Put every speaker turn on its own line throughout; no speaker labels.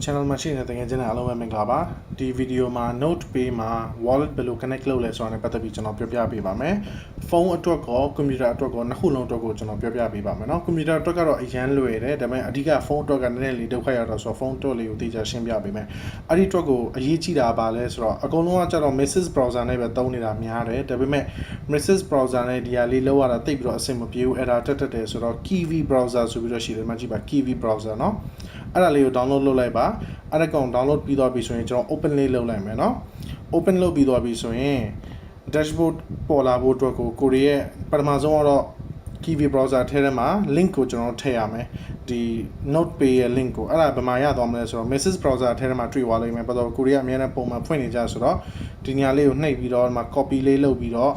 channel မှာရှိနေတဲ့တကယ်ချင်းအားလုံးပဲမင်္ဂလာပါဒီဗီဒီယိုမှာ note pay မှာ wallet ဘယ်လို connect လုပ်လဲဆိုတာနဲ့ပတ်သက်ပြီးကျွန်တော်ပြောပြပေးပါမယ်ဖုန်းအတွက်ကောကွန်ပျူတာအတွက်ကောနှစ်ခုလုံးအတွက်ကိုကျွန်တော်ပြောပြပေးပါမယ်เนาะကွန်ပျူတာအတွက်ကတော့အရန်လွယ်တယ်ဒါပေမဲ့အဓိကဖုန်းအတွက်ကနည်းနည်းလေးဒုက္ခရတော့ဆိုတော့ဖုန်းအတွက်လေးကိုသိချရှင်းပြပေးမယ်အဲ့ဒီအတွက်ကိုအရေးကြီးတာပါလဲဆိုတော့အကုန်လုံးကကျတော့ Mrs browser နဲ့ပဲသုံးနေတာများတယ်ဒါပေမဲ့ Mrs browser နဲ့ဒီဟာလေးလောက်ရတာတိတ်ပြီးတော့အဆင်မပြေဘူးအဲ့ဒါတက်တယ်ဆိုတော့ Kiwi browser ဆိုပြီးတော့ရှိတယ်မှကြည့်ပါ Kiwi browser เนาะအဲ့ဒါလေးကို download လုပ်လိုက်ပါအဲ့ဒါကောင် download ပြီးသွားပြီဆိုရင်ကျွန်တော် open လေးလုပ်လိုက်မယ်เนาะ open လုပ်ပြီးသွားပြီဆိုရင် dashboard ပေါ်လာဖို့အတွက်ကိုကိုရီးယားပထမဆုံးကတော့ Kiwi browser ထဲမှာ link ကိုကျွန်တော်ထည့်ရမယ်ဒီ note pay ရဲ့ link ကိုအဲ့ဒါဘယ်မှာရသွားမလဲဆိုတော့ Mrs browser ထဲမှာတွေ့သွားလိမ့်မယ်ဘာလို့ကိုရီးယားအများနဲ့ပုံမှန်ဖွင့်နေကြဆိုတော့ဒီညာလေးကိုနှိပ်ပြီးတော့ဒီမှာ copy လေးလုပ်ပြီးတော့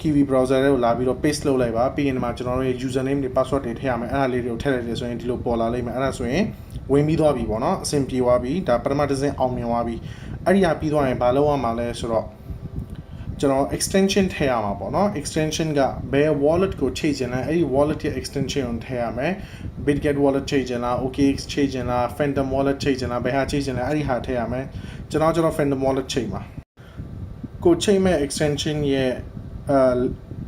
Kiwi browser တွေကိုလာပြီးတော့ paste လုပ်လိုက်ပါပြီးရင်ဒီမှာကျွန်တော်တို့ရဲ့ username တွေ password တွေထည့်ရမယ်အဲ့ဒါလေးတွေကိုထည့်လိုက်တယ်ဆိုရင်ဒီလိုပေါ်လာလိမ့်မယ်အဲ့ဒါဆိုရင်ဝင်ပြီးသွားပြီပေါ့နော်အဆင်ပြေသွားပြီဒါပထမတစ်ဆင့်အောင်မြင်သွားပြီအဲ့ဒီဟာပြီးသွားရင်ဘာလုပ်ရမှာလဲဆိုတော့ကျွန်တော် extension ထည့်ရမှာပေါ့နော် extension ကဘယ် wallet ကိုချိန်ချင်လဲအဲ့ဒီ wallet ရဲ့ extension ကိုထည့်ရမယ် bitget wallet ချိန်ချင်လား okx ချိန်ချင်လား phantom wallet ချိန်ချင်လားဘယ်ဟာချိန်ချင်လဲအဲ့ဒီဟာထည့်ရမယ်ကျွန်တော် phantom wallet ချိန်ပါကိုချိန်မဲ့ extension ရဲ့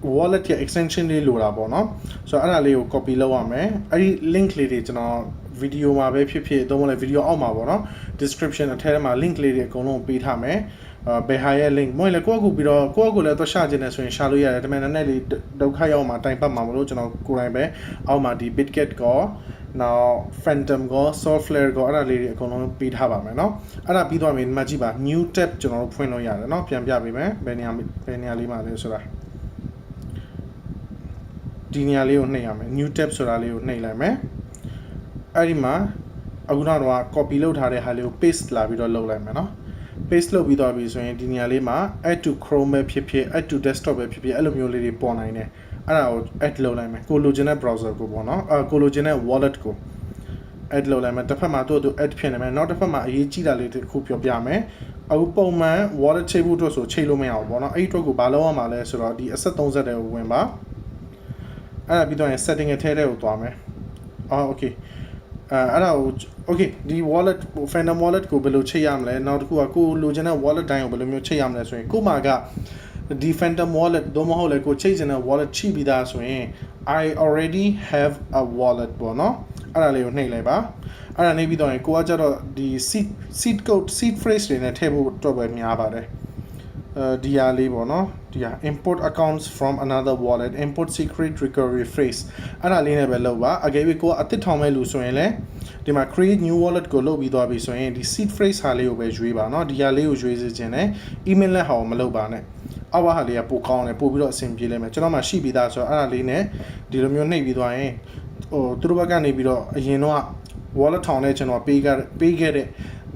wallet ရဲ့ extension လေးလိုတာပေါ့နော်ဆိုတော့အဲ့ဒါလေးကို copy လုပ်ရမယ်အဲ့ဒီ link လေးတွေကျွန်တော်ဗီဒီယိုမှာပဲဖြစ်ဖြစ်သုံးမလဲဗီဒီယိုအောက်မှာပေါ့နော် description အထက်ထဲမှာ link လေးတွေအကုန်လုံးပေးထားမယ်ဘယ်ဟာရဲ့ link မဟုတ်လေကိုယ့်အကူပြီးတော့ကိုယ့်အကူလည်းတော့ရှာကျင်နေဆိုရင်ရှာလို့ရတယ်ဒါပေမဲ့နည်းနည်းလေးဒုက္ခရောက်မှာတိုင်ပတ်မှာမလို့ကျွန်တော်ကိုယ်တိုင်ပဲအောက်မှာဒီ bitget ကောနောက် phantom ကော software ကောအဲ့ဒါလေးတွေအကုန်လုံးပေးထားပါမယ်เนาะအဲ့ဒါပြီးသွားပြီဒီမှာကြည့်ပါ new tab ကျွန်တော်တို့ဖွင့်လို့ရတယ်เนาะပြန်ပြပေးမယ်ဘယ်နေရာလေးမှာလဲဆိုတာဒီနေရာလေးကိုနှိပ်ရမယ် new tab ဆိုတာလေးကိုနှိပ်လိုက်မယ်အဲ့ဒီမှာအခုနောက်တော့ copy လုပ်ထားတဲ့ဟာလေးကို paste လာပြီးတော့လုပ်လိုက်မယ်เนาะ paste လုပ်ပြီးသွားပြီဆိုရင်ဒီနေရာလေးမှာ add to chrome ပဲဖြစ်ဖြစ် add to desktop ပဲဖြစ်ဖြစ်အဲ့လိုမျိုးလေးတွေပေါ်နိုင်တယ်အဲ့ဒါကို add လုပ်လိုက်မယ်ကိုလိုချင်တဲ့ browser ကိုပေါ့နော်ကိုလိုချင်တဲ့ wallet ကို add လုပ်လိုက်မယ်တစ်ဖက်မှာသူ့ add ဖြစ်နေမယ်နောက်တစ်ဖက်မှာအရေးကြီးတာလေးတစ်ခုပြောပြမယ်အခုပုံမှန် wallet ချိန်ဖို့အတွက်ဆိုချိန်လို့မရဘူးပေါ့နော်အဲ့ဒီအတွက်ကိုဘာလုပ်ရမှာလဲဆိုတော့ဒီအဆက်30တဲ့ကိုဝင်ပါအဲ့ဒါပြီးတော့ရင် setting အထဲထဲကိုသွားမယ်okay အဲ့ဒါကို okay ဒီ wallet phantom wallet ကိုဘယ်လိုချိန်ရမလဲနောက်တစ်ခုကကိုလိုချင်တဲ့ wallet တိုင်းကိုဘယ်လိုမျိုးချိန်ရမလဲဆိုရင်ကိုမှာကဒီ phantom wallet တော့မဟုတ်လေကိုချိန်ချင်တဲ့ wallet ချိပြီးသားဆိုရင် I already have a wallet ပေါ့နော်အဲ့ဒါလေးကိုနှိပ်လိုက်ပါအဲ့ဒါနေပြီးတော့ရင်ကိုကကြတော့ဒီ seed code seed phrase တွေနဲ့ထည့်ဖို့တော့ပဲများပါတယ်ဒီဟာလေးပေါ့နော်ဒီဟာ import accounts from another wallet import secret recovery phrase အဲ့ဒါလေးနဲ့ပဲလုပ်ပါအကယ်၍ကိုကအသစ်ထောင်မဲ့လူဆိုရင်လည်းဒီမှာ create new wallet ကိုလုပ်ပြီးသွားပြီဆိုရင်ဒီ seed phrase ဟာလေးကိုပဲရွေးပါเนาะဒီဟာလေးကိုရွေးစေချင်တယ် email လက်ဟာကိုမလုပ်ပါနဲ့အောက်ဟာလေးကပိုကောင်းတယ်ပို့ပြီးတော့အဆင်ပြေလိမ့်မယ်ကျွန်တော်မှရှိပြီးသားဆိုတော့အဲ့ဒါလေးနဲ့ဒီလိုမျိုးနှိပ်ပြီးသွားရင်သူတို့ဘက်ကနေပြီးတော့အရင်တော့ wallet ထောင်နဲ့ကျွန်တော်ပေးခဲ့တဲ့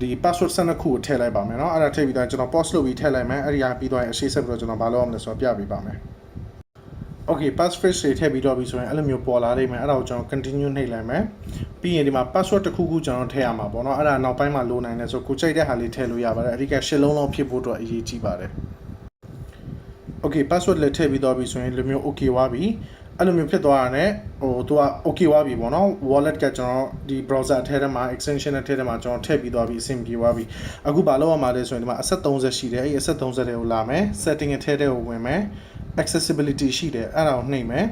ဒီ password 12ခုကိုထည့်လိုက်ပါမယ်เนาะအဲ့ဒါထည့်ပြီးတော့ကျွန်တော် post လုပ်ပြီးထည့်လိုက်မယ်အဲ့ဒီဟာပြီးတော့အရှိဆက်ပြီးတော့ကျွန်တော်ဘာလုပ်ရမလဲဆိုတော့ပြပေးပါမယ် okay passphrase တွေထည့်ပြီးတော့ပြီဆိုရင်အဲ့လိုမျိုးပေါ်လာလိမ့်မယ်အဲ့ဒါကိုကျွန်တော် continue နှိပ်လိုက်မယ်ပြီးရင်ဒီမှာ password တစ်ခုခုကျွန်တော်ထည့်ရမှာပေါ့เนาะအဲ့ဒါနောက်ပိုင်းမှာလိုနိုင်တယ်ဆိုကိုကြိုက်တဲ့ဟာလေးထည့်လို့ရပါတယ်အဓိက10လုံးလောက်ဖြစ်ဖို့အတွက်အရေးကြီးပါတယ် okay password လည်းထည့်ပြီးတော့ပြီဆိုရင်လိုမျိုး okay ဝါပြီအဲ့လိုမျိုးဖြစ်သွားတာ ਨੇ သူက okay ဝါပြီပေါ့နော် wallet ကကျွန်တော်ဒီ browser အထက်ထဲမှာ extension အထက်ထဲမှာကျွန်တော်ထည့်ပြီးသွားပြီအဆင်ပြေသွားပြီအခုဘာလုပ်ရမှာလဲဆိုရင်ဒီမှာအဆက်30ရှိတယ်အဲ့ဒီအဆက်30တွေကိုလာမယ် setting အထက်ထဲကိုဝင်မယ် accessibility ရှိတယ်အဲ့ဒါကိုနှိပ်မယ်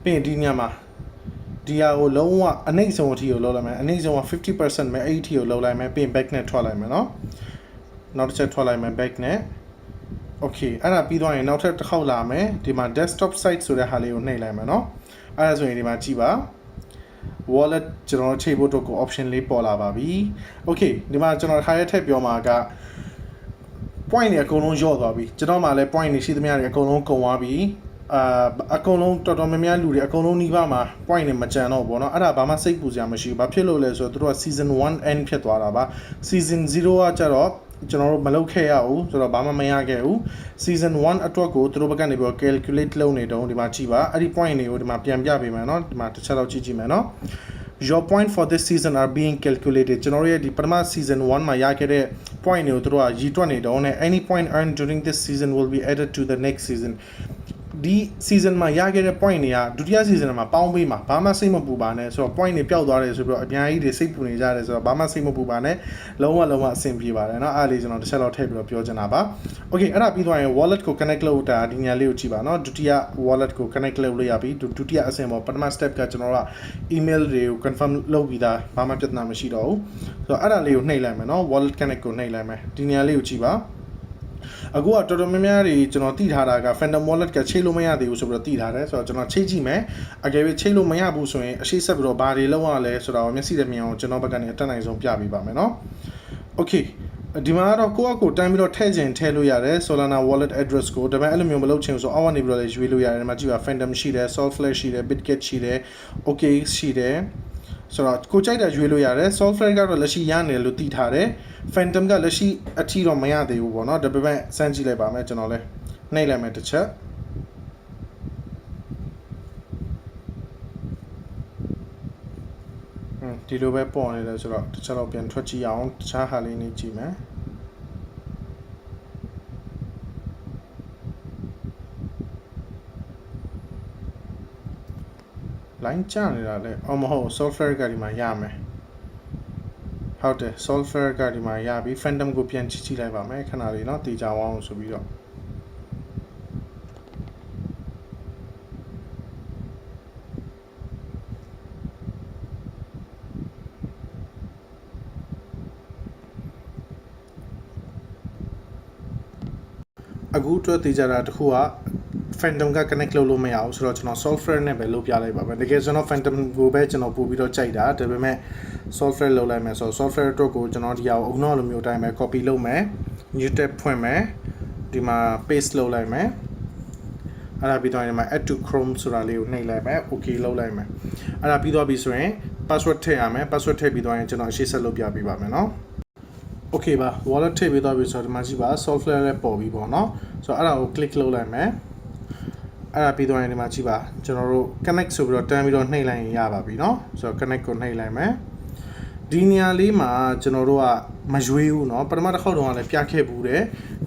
ပြီးရင်ဒီညမှာဒီဟာကိုလုံးဝအနှိမ့်ဆုံးအထိကိုလုပ်လိုက်မယ်အနှိမ့်ဆုံးက 50% ပဲအဲ့ဒီအထိကိုလုပ်လိုက်မယ်ပြီးရင် back နဲ့ထွက်လိုက်မယ်နော်နောက်တစ်ချက်ထွက်လိုက်မယ် back နဲ့okay အဲ့ဒါပြီးသွားရင်နောက်ထပ်တစ်ခေါက်လာမယ်ဒီမှာ desktop site ဆိုတဲ့ဟာလေးကိုနှိပ်လိုက်မယ်เนาะအဲ့ဒါဆိုရင်ဒီမှာကြည့်ပါ wallet ကျွန်တော်ချိန်ဖို့အတွက်ကို option လေးပေါ်လာပါပြီ okay ဒီမှာကျွန်တော်ခါရဲထည့်ပြောမှာက point တွေအကုန်လုံးရော့သွားပြီကျွန်တော်မှလည်း point တွေရှိသမျှတွေအကုန်လုံးကုန်သွားပြီအကုန်လုံးတော်တော်များများလူတွေအကုန်လုံးနှီးပါမှာ point တွေမကြံတော့ဘူးเนาะအဲ့ဒါဘာမှစိတ်ပူစရာမရှိဘူးဘာဖြစ်လို့လဲဆိုတော့တို့က season 1 end ဖြစ်သွားတာပါ season 0ကကြတော့ကျွန်တော်တို့မလုပ်ခဲ့ရဘူးဆိုတော့ဘာမှမရခဲ့ဘူး season 1အတွက်ကိုသူတို့ဘက်ကနေပြီး calculate လုပ်နေတော့ဒီမှာကြည့်ပါအဲ့ဒီ point တွေကိုဒီမှာပြန်ပြပေးမယ်เนาะဒီမှာတစ်ချက်တော့ကြည့်မယ်เนาะ your point for this season are being calculated ကျွန်တော်ရဲ့ဒီပထမ season 1မှာရခဲ့တဲ့ point တွေကိုသူတို့ကရည်တွက်နေတော့ any point earned during this season will be added to the next season ဒီ season မှာရခဲ့တဲ့ point တွေကဒုတိယ season မှာပေါင်းပေးမှာဘာမှစိတ်မပူပါနဲ့ဆိုတော့ point တွေပျောက်သွားတယ်ဆိုပြီးတော့အများကြီးတွေစိတ်ပူနေကြတယ်ဆိုတော့ဘာမှစိတ်မပူပါနဲ့လုံးဝအဆင်ပြေပါတယ်เนาะအားလေးကျွန်တော်တစ်ချက်လောက်ထည့်ပြီးတော့ပြောချင်တာပါ okay အဲ့ဒါပြီးသွားရင် wallet ကို connect လုပ်တာဒီညာလေးကိုကြည့်ပါเนาะဒုတိယ wallet ကို connect လုပ်လို့ရပြီဒုတိယအဆင့်ပေါ့ပထမ step ကကျွန်တော်တို့က email တွေကို confirm လုပ်ပြီးသားဘာမှပြဿနာမရှိတော့ဘူးဆိုတော့အဲ့ဒါလေးကိုနှိပ်လိုက်မယ်เนาะ wallet connect ကိုနှိပ်လိုက်မယ်ဒီညာလေးကိုကြည့်ပါအခုကတော်တော်များများတွေကျွန်တော်သိထားတာက Phantom Wallet ကချိတ်လို့မရသေးဘူးဆိုပြီးတော့သိထားတယ်ဆိုတော့ကျွန်တော်ချိတ်ကြည့်မယ်အကယ်၍ချိတ်လို့မရဘူးဆိုရင်အရှိဆက်ပြီးတော့ဘာတွေလုပ်ရလဲဆိုတော့မျက်စိနဲ့မြင်အောင်ကျွန်တော်ဘက်ကနေအတက်နိုင်ဆုံးပြပေးပါမယ်เนาะ Okay ဒီမှာတော့ကိုယ့်အကိုတန်းပြီးတော့ထည့်ခြင်းထည့်လို့ရတယ် Solana wallet address ကိုဒါပေမဲ့အဲ့လိုမျိုးမလုပ်ချင်ဆိုအောက်ကနေပြီးတော့လည်းရွေးလို့ရတယ်ဒီမှာကြည့်ပါ Phantom ရှိတယ် Solflare ရှိတယ် Bitget ရှိတယ် Okay ရှိတယ်ဆိုတော့ကိုကြိုက်တာရွေးလို့ရတယ် Solflare ကတော့လက်ရှိရနေတယ်လို့သိထားတယ် Phantom ကလက်ရှိအထီတော့မရသေးဘူးပေါ့နော်ဒါပေမဲ့စမ်းကြည့်လိုက်ပါမယ်ကျွန်တော်လည်းနှိပ်လိုက်မယ်တစ်ချက်ဒီလိုပဲပေါ်နေတယ်ဆိုတော့တစ်ချက်တော့ပြန်ထွက်ကြည့်အောင်တခြားဟာလေးနေကြည့်မယ်လိုင်းချနေတာလေအော်မဟုတ် software ကဒီမှာရမယ်ဟုတ်တယ် software ကဒီမှာရပြီ Phantom ကိုပြန်ကြည့်လိုက်ပါမယ်ခဏလေးเนาะတေချာအောင်ဆိုပြီးတော့အခုတွေ့သေးကြတာတခုက Phantom က connect လုပ်လို့မရဘူးဆိုတော့ကျွန်တော် software နဲ့ပဲလုပ်ပြလိုက်ပါမယ်တကယ်ကျွန်တော် Phantom ကိုပဲကျွန်တော်ပို့ပြီးတော့ကြိုက်တာဒါပေမဲ့ software လုပ်လိုက်မယ်ဆိုတော့ software အတွက်ကိုကျွန်တော်ဒီဟာကိုအုံနောက်လိုမျိုးအတိုင်းပဲ copy လုပ်မယ် new tab ဖွင့်မယ်ဒီမှာ paste လုပ်လိုက်မယ်အဲ့ဒါပြီးတော့ဒီမှာ add to chrome ဆိုတာလေးကိုနှိပ်လိုက်မယ် okay လုပ်လိုက်မယ်အဲ့ဒါပြီးတော့ပြီဆိုရင် password ထည့်ရမယ် password ထည့်ပြီးတော့ရင်ကျွန်တော်အရှိဆက်လုပ်ပြပေးပါမယ်เนาะOkay ပါ wallet ထည့်ပြီးတော့ပြီဆိုတော့ဒီမှာကြည့်ပါ software လည်းပေါ်ပြီပေါ့เนาะဆိုတော့အဲ့ဒါကို click လုပ်လိုက်မယ်အဲ့ဒါပြီးတော့ရင်ဒီမှာကြည့်ပါကျွန်တော်တို့ connect ဆိုပြီးတော့တန်းပြီးတော့နှိပ်လိုက်ရင်ရပါပြီเนาะဆိုတော့ connect ကိုနှိပ်လိုက်မယ်ဒီနေရာလေးမှာကျွန်တော်တို့ကမရွေးဘူးเนาะပထမတစ်ခေါက်တုန်းကလည်းပြခဲ့ဘူးတယ်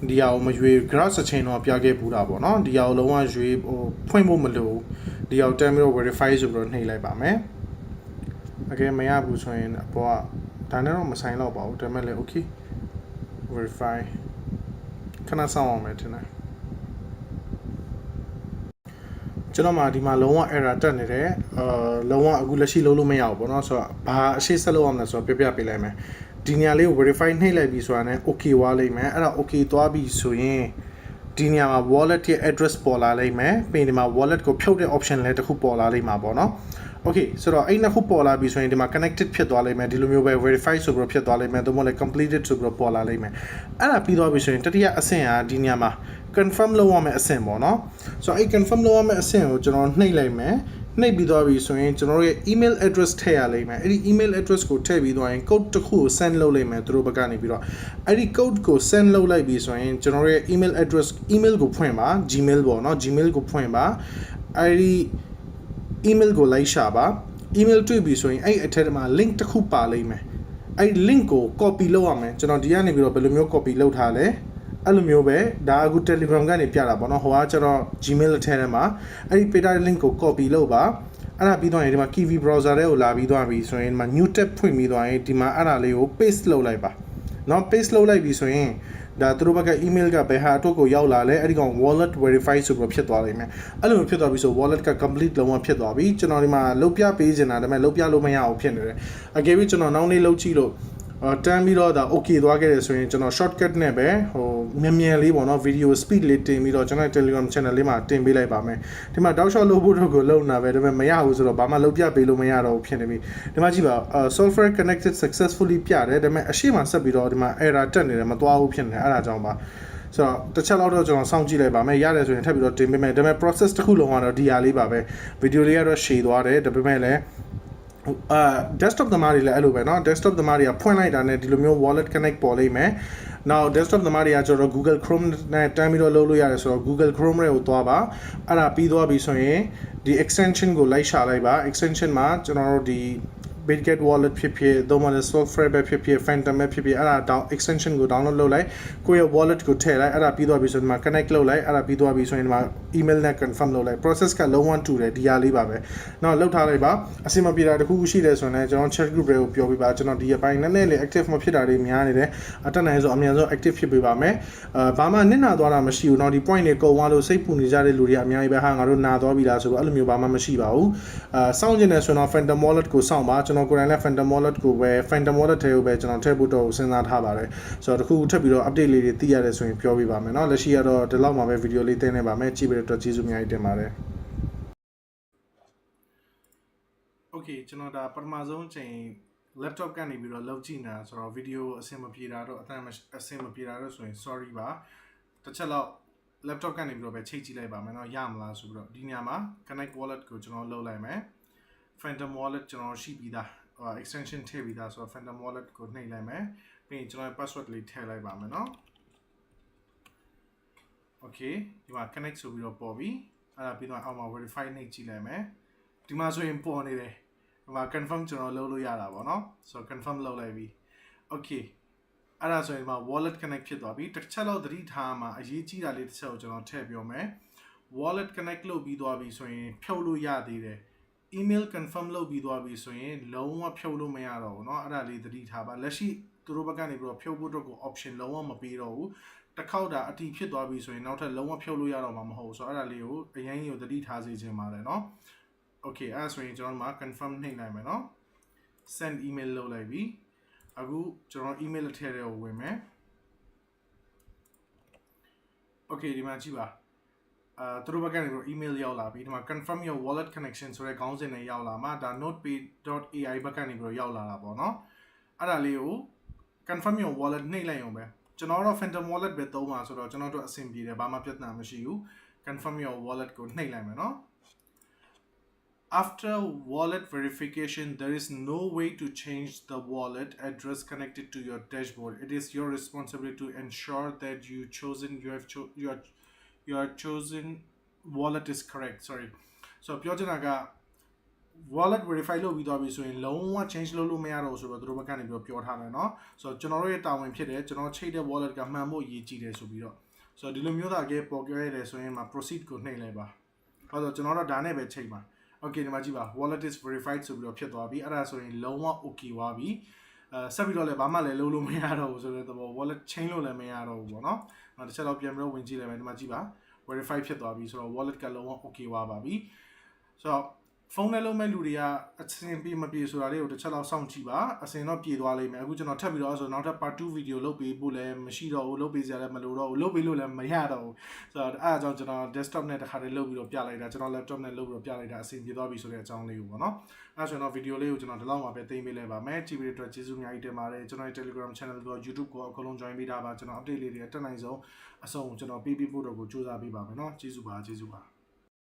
ဒီဟာကိုမရွေး grass အချိန်တော့ပြခဲ့ဘူးတာပေါ့เนาะဒီဟာကိုလုံးဝရွေးဖွင့်ဖို့မလိုဒီဟာကိုတန်းပြီးတော့ verify ဆိုပြီးတော့နှိပ်လိုက်ပါမယ်အကယ်မရဘူးဆိုရင်အပေါ်ကဒါနဲ့တော့မဆိုင်တော့ပါဘူးဒါပေမဲ့လည်း okay verify ခဏစောင့်အောင်မယ်ထင်တယ်ကျွန်တော်မှဒီမှာလုံးဝ error တက်နေတယ်လုံးဝအခုလက်ရှိလုံးလို့မရဘူးပေါ့နော်ဆိုတော့ဘာအရှိဆက်လုပ်အောင်လဲဆိုတော့ပြပေးလိုက်မယ်ဒီနေရာလေးကို verify နှိပ်လိုက်ပြီဆိုတာနဲ့ okay ဝါလိမ့်မယ်အဲ့ဒါ okay သွားပြီဆိုရင်ဒီနေရာမှာ wallet ရဲ့ address ပေါ်လာလိမ့်မယ်ပြီးဒီမှာ wallet ကိုဖြုတ်တဲ့ option လည်းတစ်ခုပေါ်လာလိမ့်မှာပေါ့နော်Okay ဆိုတော့အဲ့နှစ်ခုပေါ်လာပြီဆိုရင်ဒီမှာ connected ဖြစ်သွားလိမ့်မယ်ဒီလိုမျိုးပဲ verify ဆိုပြီးတော့ဖြစ်သွားလိမ့်မယ်သို့မဟုတ်လည်း completed ဆိုပြီးတော့ပေါ်လာလိမ့်မယ်အဲ့ဒါပြီးသွားပြီဆိုရင်တတိယအဆင့်ဟာဒီနေရာမှာ confirm လုပ်ရမယ့်အဆင့်ပေါ့နော်ဆိုတော့အဲ့ confirm လုပ်ရမယ့်အဆင့်ကိုကျွန်တော်နှိပ်လိုက်မယ်နှိပ်ပြီးသွားပြီဆိုရင်ကျွန်တော်ရဲ့ email address ထည့်ရလိမ့်မယ်အဲ့ဒီ email address ကိုထည့်ပြီးသွားရင် code တစ်ခုကို send လုပ်လိမ့်မယ်သူတို့ဘက်ကနေပြီးတော့အဲ့ဒီ code ကို send လုပ်လိုက်ပြီဆိုရင်ကျွန်တော်ရဲ့ email address email ကိုဖွင့်ပါ gmail ပေါ့နော် gmail ကိုဖွင့်ပါအဲ့ဒီ email ကိုလိုက်ရှာပါ email တွေ့ပြီဆိုရင်အဲ့အထက်မှာ link တစ်ခုပါလိမ့်မယ်အဲ့ link ကို copy လုပ်ရမယ်ကျွန်တော်ဒီကနေပြီးတော့ဘယ်လိုမျိုး copy လုပ်ထားလဲအဲ့လိုမျိုးပဲဒါအခု Telegram ကနေပြတာပေါ့နော်ဟိုကကျတော့ Gmail အထက်ထဲမှာအဲ့ဒီ page link ကို copy လုပ်ပါအဲ့ဒါပြီးတော့ရင်ဒီမှာ Kiwi browser ထဲကိုလာပြီးသွားပြီဆိုရင်ဒီမှာ new tab ဖွင့်ပြီးသွားရင်ဒီမှာအဲ့ဒါလေးကို paste လုပ်လိုက်ပါเนาะ paste လုပ်လိုက်ပြီဆိုရင်ဒါသူတို့ဘက်က email ကဘယ်ဟာအတွက်ကိုရောက်လာလဲအဲ့ဒီကောင် wallet verify ဆိုပြီးဖြစ်သွားလိမ့်မယ်အဲ့လိုမျိုးဖြစ်သွားပြီဆို wallet က complete လုံးဝဖြစ်သွားပြီကျွန်တော်ဒီမှာလုပ်ပြပေးနေတာဒါပေမဲ့လုပ်ပြလို့မရအောင်ဖြစ်နေတယ်အကယ်၍ကျွန်တော်နောက်နေ့လုပ်ကြည့်လို့တန်းပြီးတော့ဒါ okay သွားခဲ့တယ်ဆိုရင်ကျွန်တော် shortcut နဲ့ပဲဟိုမြန်လေးပေါ့နော် video speed လေးတင်ပြီးတော့ကျွန်တော် Telegram channel လေးမှာတင်ပေးလိုက်ပါမယ်ဒီမှာ down shot လုပ်ဖို့တော့ကိုလုပ်နေတာပဲဒါပေမဲ့မရဘူးဆိုတော့ဘာမှလုပ်ပြပေးလို့မရတော့ဘူးဖြစ်နေပြီဒီမှာကြည့်ပါ software connected successfully ပြတယ်ဒါပေမဲ့အရှိမဆက်ပြီးတော့ဒီမှာ error တက်နေတယ်မသွားဘူးဖြစ်နေတယ်အဲ့ဒါကြောင့်ပါဆိုတော့တစ်ချက်လောက်တော့ကျွန်တော်စောင့်ကြည့်လိုက်ပါမယ်ရတယ်ဆိုရင်ထပ်ပြီးတော့တင်ပေးမယ်ဒါပေမဲ့ process တစ်ခုလုံးကတော့ဒီဟာလေးပါပဲ video လေးကတော့ရှည်သွားတယ်ဒါပေမဲ့လည်းdesktop သမားတွေလည်းအဲ့လိုပဲเนาะ desktop သမားတွေကဖွင့်လိုက်တာနဲ့ဒီလိုမျိုး wallet connect ပေါ်လိမ့်မယ် now desktop သမားတွေကကျတော့ Google Chrome နဲ့တန်းပြီးတော့လုပ်လို့ရတယ်ဆိုတော့ Google Chrome တွေကိုသွားပါအဲ့ဒါပြီးသွားပြီဆိုရင်ဒီ extension ကိုလိုက်ရှာလိုက်ပါ extension မှာကျွန်တော်တို့ဒီ Bitget wallet ဖြစ်ဖြစ်သို့မဟုတ် Software ပဲဖြစ်ဖြစ် Phantom ပဲဖြစ်ဖြစ်အဲ့ဒါ extension ကို download လုပ်လိုက်ကိုယ့်ရဲ့ wallet ကိုထည့်လိုက်အဲ့ဒါပြီးသွားပြီဆိုရင်ဒီမှာ connect လုပ်လိုက်အဲ့ဒါပြီးသွားပြီဆိုရင်ဒီမှာ email နဲ့ confirm လုပ်လိုက် process ကလုံးဝတူတယ်ဒီဟာလေးပါပဲเนาะလောက်ထားလိုက်ပါအဆင်မပြေတာတခုခုရှိတယ်ဆိုရင်လည်းကျွန်တော် chat group တွေကိုပြောပြပါကျွန်တော်ဒီအပိုင်းနည်းနည်းလေး active မဖြစ်တာတွေများနေတယ်အတက်နိုင်ဆိုအများဆုံး active ဖြစ်ပေးပါမယ်ဘာမှနစ်နာသွားတာမရှိဘူးเนาะဒီ point တွေကုန်သွားလို့စိတ်ပူနေကြတဲ့လူတွေအများကြီးပဲဟာငါတို့နာသွားပြီလားဆိုတော့အဲ့လိုမျိုးဘာမှမရှိပါဘူးစောင့်ကျင်နေဆိုတော့ Phantom wallet ကိုစောင့်ပါကျွန်တော်ကိုယ်တိုင်လည်း Phantom wallet ကိုပဲ Phantom wallet ထဲကိုပဲကျွန်တော်ထည့်ဖို့တော့စဉ်းစားထားပါတယ်ဆိုတော့တခုထပ်ပြီးတော့ update လေးတွေသိရတယ်ဆိုရင်ပြောပြပါမယ်เนาะလက်ရှိကတော့ဒီလောက်မှာပဲ video လေးတင်နေပါမယ်ကြည့်ပြီးတော့ကျေးဇူးအများကြီးတင်ပါတယ် Okay ကျွန်တော်ဒါပထမဆုံးချိန် laptop ကနေပြီးတော့လောက်ကြည့်နေတာဆိုတော့ video အဆင်မပြေတာတော့အဆင်မပြေတာတော့ဆိုရင် sorry ပါတစ်ချက်တော့ laptop ကနေပြီးတော့ပဲချိတ်ကြည့်လိုက်ပါမယ်เนาะရမလားဆိုပြီးတော့ဒီညမှာ connect wallet ကိုကျွန်တော်လုပ်လိုက်မယ် Phantom wallet ကျွန်တော်ရှိပြီးသားextension ထည့်ပြီးသားဆိုတော့ Phantom wallet ကိုနှိပ်လိုက်မယ်ပြီးရင်ကျွန်တော် password လေးထည့်လိုက်ပါမယ်เนาะ Okay ဒီမှာ connect ဆိုပြီးတော့ပေါ်ပြီအဲ့ဒါပြီးတော့အောက်မှာ verify နှိပ်ကြည့်လိုက်မယ်ဒီမှာဆိုရင်ပေါ်နေတယ်ဒီမှာ confirm ကျွန်တော်လုပ်လို့ရတာပေါ့เนาะဆိုတော့ confirm လုပ်လိုက်ပြီ Okay အဲ့ဒါဆိုရင်ဒီမှာ wallet connect ဖြစ်သွားပြီတစ်ချက်တော့သတိထားမှာအရေးကြီးတာလေးတစ်ချက်ကိုကျွန်တော်ထည့်ပြောမယ် wallet connect လုပ်ပြီးသွားပြီဆိုရင်ဖြုတ်လို့ရသေးတယ် email confirm လုပ်ပြီးသွားပြီဆိုရင်လုံးဝဖြုတ်လို့မရတော့ဘူးเนาะအဲ့ဒါလေးသတိထားပါလက်ရှိသူတို့ဘက်ကနေပြီးတော့ဖြုတ်ဖို့အတွက်ကို option လုံးဝမပေးတော့ဘူးတစ်ခေါက်တာအတီးဖြစ်သွားပြီဆိုရင်နောက်ထပ်လုံးဝဖြုတ်လို့ရတော့မှာမဟုတ်ဘူးဆိုတော့အဲ့ဒါလေးကိုအရင်ကြီးကိုသတိထားစေချင်ပါတယ်เนาะ Okay အဲ့ဆိုရင်ကျွန်တော်တို့မှာ confirm နှိပ်နိုင်မယ်เนาะ send email လုပ်လိုက်ပြီအခုကျွန်တော် email ထည့်တဲ့ကိုဝင်မယ် Okay ဒီမှာကြည့်ပါသူတို့ဘက်ကနေပြီး email ရောက်လာပြီဒီမှာ confirm your wallet connection ဆိုတဲ့ခေါင်းစဉ်နဲ့ရောက်လာမှာဒါ notepay.ai ဘက်ကနေပြီးရောက်လာတာပေါ့เนาะအဲ့ဒါလေးကို confirm your wallet နှိပ်လိုက်အောင်ပဲကျွန်တော်တော့ Phantom wallet ပဲသုံးပါဆိုတော့ကျွန်တော်တို့အဆင်ပြေတယ်ဘာမှပြဿနာမရှိဘူး confirm your wallet ကိုနှိပ်လိုက်မယ်เนาะAfter wallet verification, there is no way to change the wallet address connected to your dashboard. It is your responsibility to ensure that your chosen wallet is correct. Sorry. So,ပြောချင်တာက wallet verify လုပ်ပြီးသွားပြီဆိုရင်လုံးဝ change လုပ်လို့မရတော့ဘူးဆိုတော့သူတို့ဘက်ကနေပြီးပြောထားတယ်เนาะဆိုတော့ကျွန်တော်တို့ရဲ့တာဝန်ဖြစ်တယ်ကျွန်တော်ချိတ်တဲ့ wallet ကမှန်ဖို့ရည်ကြည်တယ်ဆိုပြီးတော့ဆိုတော့ဒီလိုမျိုးသားကပေါ်ပြောရတယ်ဆိုရင်မှာ proceed ကိုနှိပ်လိုက်ပါဟုတ်တော့ကျွန်တော်တို့ဒါနဲ့ပဲချိတ်ပါOkay ဒီမှာကြည့်ပါ wallet is verified ဆိုပြီးတော့ဖြစ်သွားပြီအဲ့ဒါဆိုရင်လုံးဝ okay သွားပြီဆက်ပြီးတော့လည်းဘာမှလည်းလုပ်လို့မရတော့ဘူးဆိုတဲ့သဘော wallet chain လို့လည်းမရတော့ဘူးပေါ့နော်နောက်တစ်ချက်တော့ပြန်ပြီးတော့ဝင်ကြည့်လိုက်မယ်ဒီမှာကြည့်ပါ verify ဖြစ်သွားပြီဆိုတော့ wallet ကလုံးဝ okay သွားပါပြီဆိုတော့ဖုန်းနဲ့လုံးမဲ့လူတွေကအစင်ပြေမပြေဆိုတာလေးကိုတစ်ချက်လောက်စောင့်ကြည့်ပါအစင်တော့ပြေသွားလိမ့်မယ်အခုကျွန်တော်ထပ်ပြီးတော့ဆိုနောက်ထပ် part 2 video လုပ်ပေးဖို့လည်းမရှိတော့ဘူးလုပ်ပေးစရာလည်းမလိုတော့ဘူးလုပ်ပေးလို့လည်းမရတော့ဘူးဆိုတော့အဲ့အကြောင်းကျွန်တော် desktop နဲ့တစ်ခါတည်းလုပ်ပြီးတော့ပြလိုက်တာကျွန်တော် laptop နဲ့လုပ်ပြီးတော့ပြလိုက်တာအစင်ပြေသွားပြီဆိုတဲ့အကြောင်းလေးကိုပေါ့နော်အဲ့ဆိုတော့ video လေးကိုကျွန်တော်ဒီလောက်မှာပဲသိမ်းပေးလိုက်ပါမယ်ကြည့်ပြီးတော့ကျေးဇူးအများကြီးတင်ပါတယ်ကျွန်တော်ရဲ့ Telegram channel ကို YouTube ကိုအကုန်လုံး join ပေးတာပါကျွန်တော် update လေးတွေအတက်နိုင်ဆုံးအဆုံးကျွန်တော်ပေးဖို့တော့ကိုစူးစမ်းပေးပါမယ်နော်ကျေးဇူးပါ